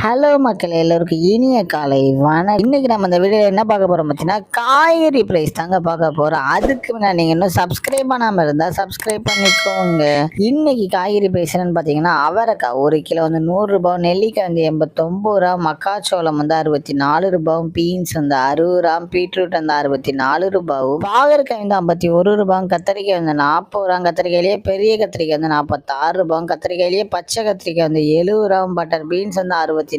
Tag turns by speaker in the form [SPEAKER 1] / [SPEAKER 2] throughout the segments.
[SPEAKER 1] Hello மக்களே, எல்லோருக்கும் இனிய காலை வணக்கம். இன்னைக்கு நம்ம இந்த வீடியோ என்ன பார்க்க போறோம் பார்த்தீங்கன்னா, காய்கறி பிரைஸ் தாங்க பார்க்க போறோம். அதுக்கு முன்னாடி நீங்க இன்னும் சப்ஸ்கிரைப் பண்ணாம இருந்தா சப்ஸ்கிரைப் பண்ணிக்கோங்க. இன்னைக்கு காய்கறி பிரைஸ் என்னன்னு பார்த்தீங்கன்னா, அவரைக்காய் 1 கிலோ வந்து 100 ரூபாய், நெல்லிக்காய் வந்து 89 ரூபா, மக்காச்சோளம் வந்து 64 ரூபாய், பீன்ஸ் வந்து 60 ரூபா, பீட்ரூட் வந்து 64 ரூபாயும், பாகற்காய் வந்து 51 ரூபாய், கத்திரிக்காய் வந்து 40 ரூபா, கத்திரிக்காயிலேயே பெரிய கத்திரிக்காய் வந்து 46 ரூபாய், கத்திரிக்காயிலேயே பச்சை கத்திரிக்காய் வந்து 70 ரூபா, பட்டர் பீன்ஸ் வந்து 64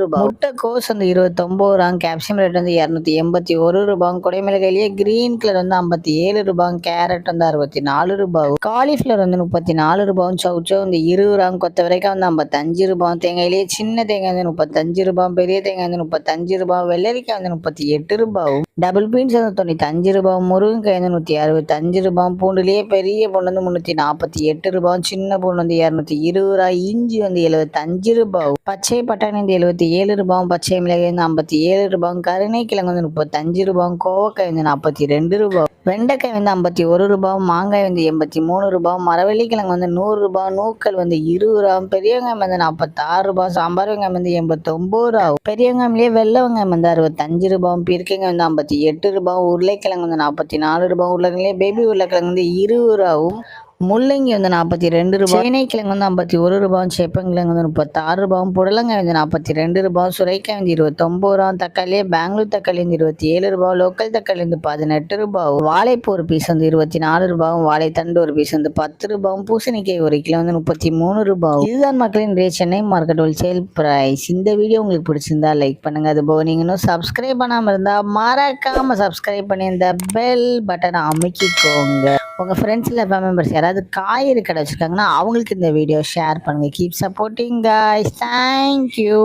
[SPEAKER 1] ரூபாய், முட்டைக்கோஸ் வந்து 29 ரூபா, கேப்சியம் ரேட் வந்து 281 ரூபாய், குடைமிளகாயிலேயே கிரீன் கலர் வந்து 57 ரூபாய், கேரட் வந்து 64 ரூபாய், காலிஃபிளவர் வந்து 34 ரூபாய், சவுச்சோ வந்து 20 ரூபாய், கொத்தவரைக்காய் வந்து 55 ரூபாய், தேங்காயிலேயே சின்ன தேங்காய் வந்து 35 ரூபாய், பெரிய தேங்காய் வந்து 35 ரூபாய், வெள்ளரிக்காய் வந்து 38 ரூபாய், டபுள் பீன்ஸ் வந்து 95 ரூபாய், முருங்கைக்காய் வந்து 165 ரூபாய், பூண்டுலேயே பெரிய பூண்டு வந்து 348 ரூபாய், சின்ன பூண்டு வந்து 220 ரூபாய், இஞ்சி வந்து 75 ரூபாய், பச்சை பட்டாணி வந்து 77 ரூபாய், பச்சை மிளகாய் வந்து 57 ரூபாய், கருணைக்கிழங்கு வந்து 35 ரூபாய், கோவக்காய் வந்து 42 ரூபாய், வெண்டைக்காய் வந்து 51 ரூபாய், மாங்காய் வந்து 83 ரூபாய், மரவள்ளிக்கிழங்கு வந்து 100 ரூபாய், நூக்கல் வந்து 20 ரூபாய், பெரிய வெங்காயம் வந்து 46 ரூபாய், சாம்பார் வெங்காயம் வந்து 89 ரூபாய், பெரிய வெங்காயம்லேயே வெள்ளை வெங்காயம் வந்து 65 ரூபாய், பீர்க்கங்காய் வந்து 58 ரூபாய், உருளைக்கிழங்கு வந்து 44 ரூபாய், உருளைக்கிழங்குலேயே பேபி உருளைக்கிழங்கு வந்து 20 ரூபாயும், முள்ளங்கி வந்து 42 ரூபாய், சேனைக்கிழங்கு வந்து 51 ரூபாய், சேப்பங்கிழங்கு வந்து 36 ரூபாய், புடலங்காய் வந்து 42 ரூபாய், சுரைக்காய் வந்து 29 ரூபாய், தக்காளியே பெங்களூர் தக்காளி வந்து 27 ரூபாய், லோக்கல் தக்காளி வந்து 18 ரூபாய், வாழைப்பூ ஒரு பீஸ் வந்து 24 ரூபாய், வாழைத்தண்டு ஒரு பீஸ் வந்து 10 ரூபாய், பூசணிக்காய் 1 கிலோ வந்து 33 ரூபாய். இதுதான் மக்களின் சென்னை மார்க்கெட் ஹோல்சேல் பிரைஸ். இந்த வீடியோ உங்களுக்கு பிடிச்சிருந்தா லைக் பண்ணுங்க. அதுபோக நீங்க இன்னும் சப்ஸ்கிரைப் பண்ணாம இருந்தா மறக்காம சப்ஸ்கிரைப் பண்ணி இந்த பெல் பட்டனை அமைக்கிக்கோங்க. உங்கள் ஃப்ரெண்ட்ஸ் இல்லை ஃபேமிலி மெம்பர்ஸ் யாராவது காய்கறி கடை வச்சுருக்காங்கன்னா அவங்களுக்கு இந்த வீடியோ ஷேர் பண்ணுங்கள். Keep supporting guys. தேங்க்யூ.